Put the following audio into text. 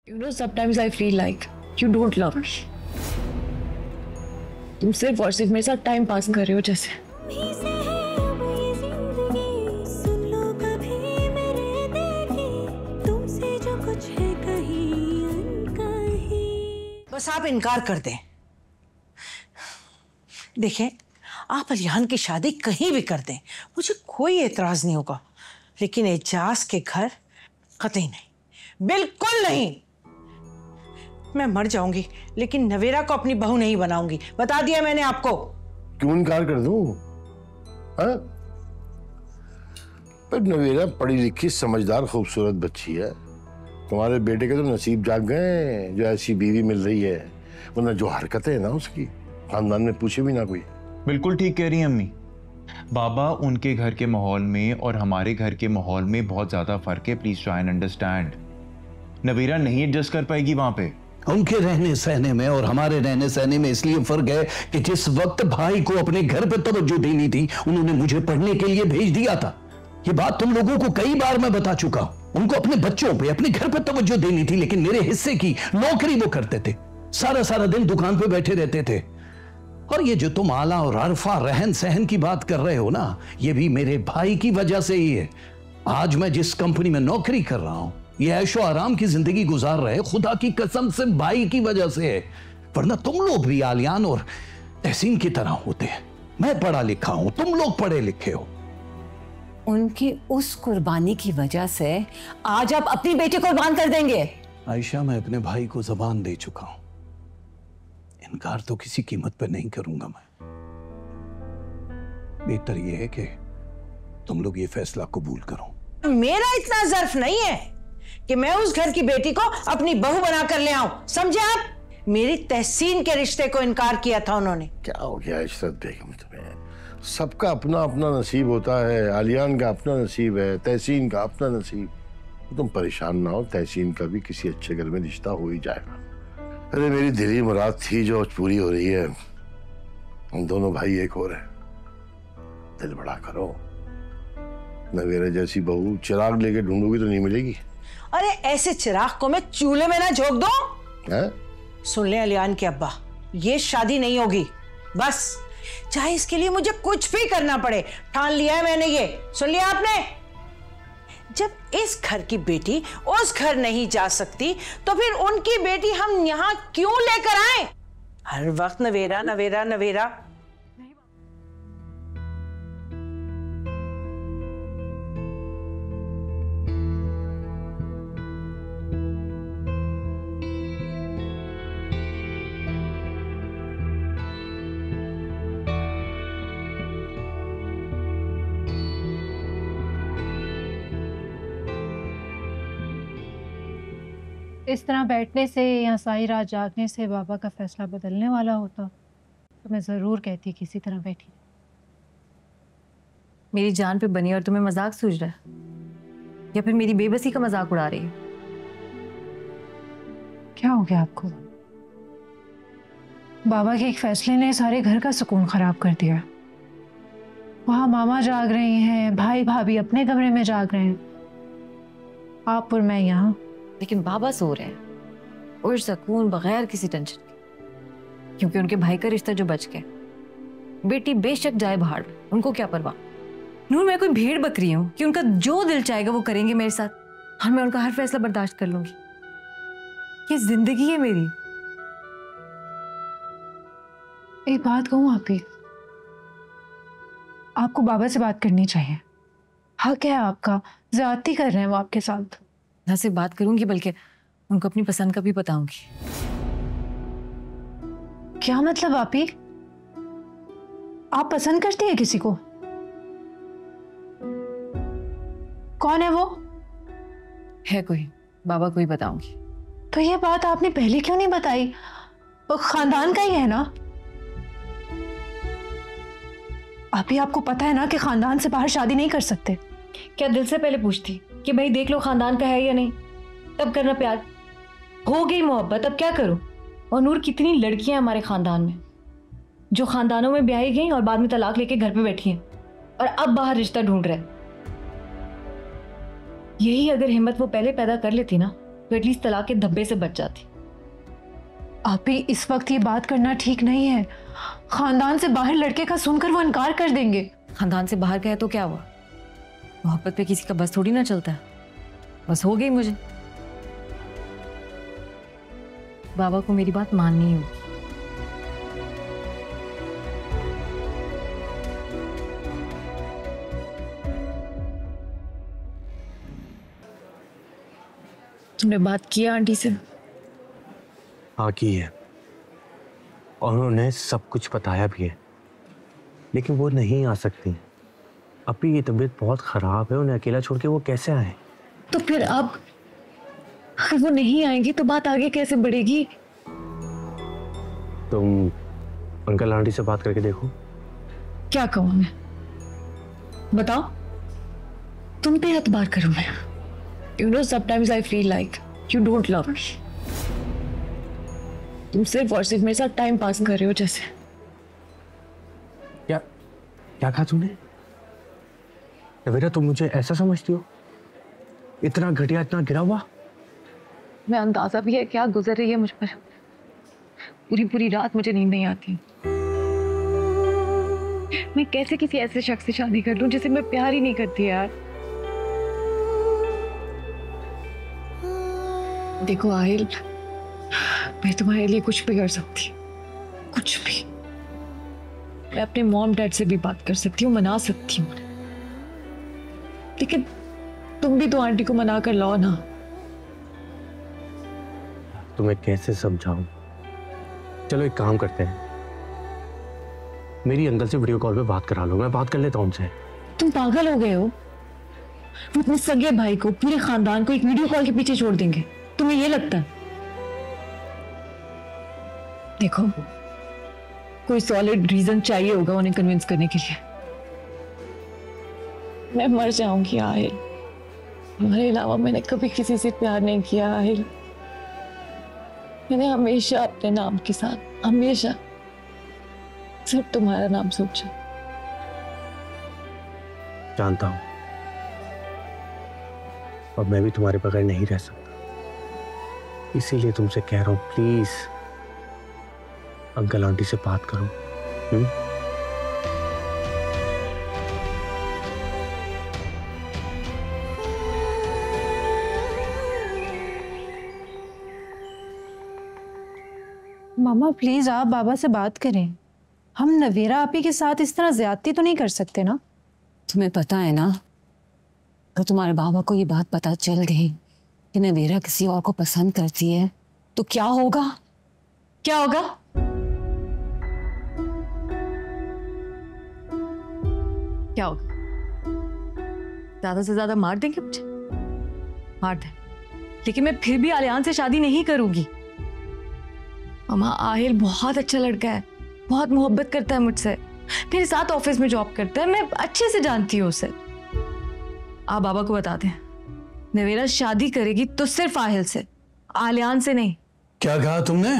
You know, sometimes I feel like you don't love me. तुम सिर्फ और सिर्फ मेरे साथ टाइम पास कर रहे हो जैसे। बस आप इनकार कर दें। देखें, आप अलियान की शादी कहीं भी कर दें, मुझे कोई एतराज नहीं होगा, लेकिन एजाज के घर कतई नहीं, बिल्कुल नहीं। मैं मर जाऊंगी लेकिन नवेरा को अपनी बहू नहीं बनाऊंगी, बता दिया मैंने आपको। क्यों इनकार कर दूं? पर नवेरा पढ़ी लिखी समझदार खूबसूरत बच्ची है। तुम्हारे बेटे के तो नसीब जाग गए जो ऐसी बीवी मिल रही है, वरना जो हरकतें हैं ना उसकी, खानदान में पूछे भी ना कोई। बिल्कुल ठीक कह रही हैं अम्मी। बाबा, उनके घर के माहौल में और हमारे घर के माहौल में बहुत ज्यादा फर्क है। Please try and understand. Navira नहीं एडजस्ट कर पाएगी वहां पे। उनके रहने सहने में और हमारे रहने सहने में इसलिए फर्क है कि जिस वक्त भाई को अपने घर पर तवज्जो देनी थी, उन्होंने मुझे पढ़ने के लिए भेज दिया था। ये बात तुम लोगों को कई बार मैं बता चुका हूं। उनको अपने बच्चों पे, अपने घर पर तवज्जो देनी थी, लेकिन मेरे हिस्से की नौकरी वो करते थे, सारा सारा दिन दुकान पे बैठे रहते थे। और ये जो तुम आला और अरफा रहन सहन की बात कर रहे हो ना, ये भी मेरे भाई की वजह से ही है। आज मैं जिस कंपनी में नौकरी कर रहा हूं, ये ऐशो आराम की जिंदगी गुजार रहे, खुदा की कसम से भाई की वजह से है। वरना तुम लोग भी आलियान और तहसीन की तरह होते हैं। मैं पढ़ा लिखा हूं, तुम लोग पढ़े लिखे हो। उनकी उस कुर्बानी की वजह से आज आप अपनी बेटी कुर्बान कर देंगे। आयशा, मैं अपने भाई को जबान दे चुका हूं, इनकार तो किसी कीमत पर नहीं करूंगा मैं। बेहतर यह है कि तुम लोग ये फैसला कबूल करो। मेरा इतना ज़र्फ नहीं है कि मैं उस घर की बेटी को अपनी बहू बनाकर ले आऊं, समझे आप? मेरी तहसीन के रिश्ते को इनकार किया था उन्होंने। क्या हो गया इशरत बेगम तुम्हें? सबका अपना अपना नसीब होता है। आलियान का अपना नसीब है, तहसीन का अपना नसीब। तुम परेशान ना हो, तहसीन का भी किसी अच्छे घर में रिश्ता हो ही जाएगा। अरे मेरी दिली मुराद थी जो आज पूरी हो रही है। हम दोनों भाई एक हो रहे हैं, दिल बड़ा करो। नवेरा जैसी बहू चिराग लेके ढूंढोगी तो नहीं मिलेगी। अरे ऐसे चिराग को मैं चूल्हे में ना झोंक दूं? सुन ले अलियान के अब्बा, ये शादी नहीं होगी, बस चाहे इसके लिए मुझे कुछ भी करना पड़े। ठान लिया है मैंने ये, सुन लिया आपने? जब इस घर की बेटी उस घर नहीं जा सकती तो फिर उनकी बेटी हम यहां क्यों लेकर आए? हर वक्त नवेरा नवेरा नवेरा। इस तरह बैठने से या सारी रात जागने से बाबा का फैसला बदलने वाला होता तो मैं ज़रूर कहती किसी तरह बैठी। मेरी जान पे बनी और तुम्हें मजाक सूझ रहा है, या फिर मेरी बेबसी का मजाक उड़ा रही है? क्या हो गया आपको? बाबा के एक फैसले ने सारे घर का सुकून खराब कर दिया। वहां मामा जाग रहे हैं, भाई भाभी अपने कमरे में जाग रहे हैं, आप और मैं यहाँ। लेकिन बाबा सो रहे हैं और सुकून, बगैर किसी टेंशन के, क्योंकि उनके भाई का रिश्ता जो बच गया। बेटी बेशक जाए बाहर, उनको क्या परवाह। नूर, मैं कोई भेड़ बकरी हूं कि उनका जो दिल चाहेगा वो करेंगे मेरे साथ, और मैं उनका हर फैसला बर्दाश्त कर लूंगी? ये जिंदगी है मेरी। एक बात कहूं आपकी, आपको बाबा से बात करनी चाहिए। हक है आपका, ज्यादती कर रहे हैं वो आपके साथ। ना सिर्फ बात करूंगी बल्कि उनको अपनी पसंद का भी बताऊंगी। क्या मतलब आपी? आप पसंद करती है किसी को? कौन है वो? है कोई, बाबा को ही बताऊंगी। तो ये बात आपने पहले क्यों नहीं बताई? वो खानदान का ही है ना? अभी आपको पता है ना कि खानदान से बाहर शादी नहीं कर सकते। क्या दिल से पहले पूछती कि भाई देख लो खानदान का है या नहीं, तब करना प्यार? हो गई मोहब्बत, अब क्या करूं? और नूर, कितनी लड़कियां हमारे खानदान में जो खानदानों में ब्याही गई और बाद में तलाक लेके घर पे बैठी हैं और अब बाहर रिश्ता ढूंढ रहे हैं। यही अगर हिम्मत वो पहले पैदा कर लेती ना, तो एटलीस्ट तलाक के धब्बे से बच जाती। आप ही इस वक्त ये बात करना ठीक नहीं है। खानदान से बाहर लड़के का सुनकर वो इनकार कर देंगे। खानदान से बाहर गए तो क्या हुआ? मोहब्बत पे किसी का बस थोड़ी ना चलता है। बस हो गई मुझे। बाबा को मेरी बात माननी होगी। तुमने बात किया आंटी से? हाँ की है, और उन्होंने सब कुछ बताया भी है, लेकिन वो नहीं आ सकती। अभी की तबीयत बहुत खराब है, उन्हें अकेला छोड़ के वो कैसे आए? तो फिर अब अगर वो नहीं आएंगी तो बात आगे कैसे बढ़ेगी? तुम अंकल आंटी से बात करके देखो। क्या कहूँ मैं? बताओ, तुम पे एतबार करूँ मैं? You know, sometimes I feel like you don't love me. तुम सिर्फ और सिर्फ मेरे साथ टाइम पास कर रहे हो जैसे। क्या क्या कहा तूने? नवेरा, तुम मुझे ऐसा समझती हो? इतना घटिया, इतना गिरा हुआ? मैं अंदाजा भी है क्या गुजर रही है मुझ पर। पूरी पूरी रात मुझे नींद नहीं आती। मैं कैसे किसी ऐसे शख्स से शादी कर लूं जिसे मैं प्यार ही नहीं करती यार। देखो आहिल, मैं तुम्हारे लिए कुछ भी कर सकती, कुछ भी। मैं अपने मॉम डैड से भी बात कर सकती हूँ, मना सकती हूँ, लेकिन तुम भी तो आंटी को मना कर लाओ ना। तुम्हें कैसे समझाऊं? चलो एक काम करते हैं, मेरी अंकल से वीडियो कॉल पे बात करा लो, मैं बात कर लेता हूं उनसे। तुम पागल हो गए हो? वो अपने सगे भाई को, पूरे खानदान को एक वीडियो कॉल के पीछे छोड़ देंगे? तुम्हें ये लगता है? देखो, कोई सॉलिड रीजन चाहिए होगा उन्हें कन्विंस करने के लिए। मैं मर जाऊंगी आहिल। तुम्हारे अलावा मैंने कभी किसी से प्यार नहीं किया आहिल। मैंने हमेशा अपने नाम के साथ, हमेशा सिर्फ तुम्हारा नाम सोचा। जानता हूं, और मैं भी तुम्हारे बगैर नहीं रह सकता, इसीलिए तुमसे कह रहा हूं, प्लीज अंकल आंटी से बात करो। मामा प्लीज आप बाबा से बात करें। हम नवेरा आपी के साथ इस तरह ज्यादती तो नहीं कर सकते ना? तुम्हें पता है ना, अगर तुम्हारे बाबा को ये बात पता चल गई कि नवेरा किसी और को पसंद करती है तो क्या होगा? क्या होगा? क्या होगा? ज्यादा से ज्यादा मार देंगे मुझे? मार दे, लेकिन मैं फिर भी आलियान से शादी नहीं करूंगी। मामा, आहिल बहुत अच्छा लड़का है, बहुत मोहब्बत करता है मुझसे, मेरे साथ ऑफिस में जॉब करता है, मैं अच्छे से जानती हूँ उसे। आप बाबा को बता दें, नवेरा शादी करेगी तो सिर्फ आहिल से, आलियान से नहीं। क्या कहा तुमने?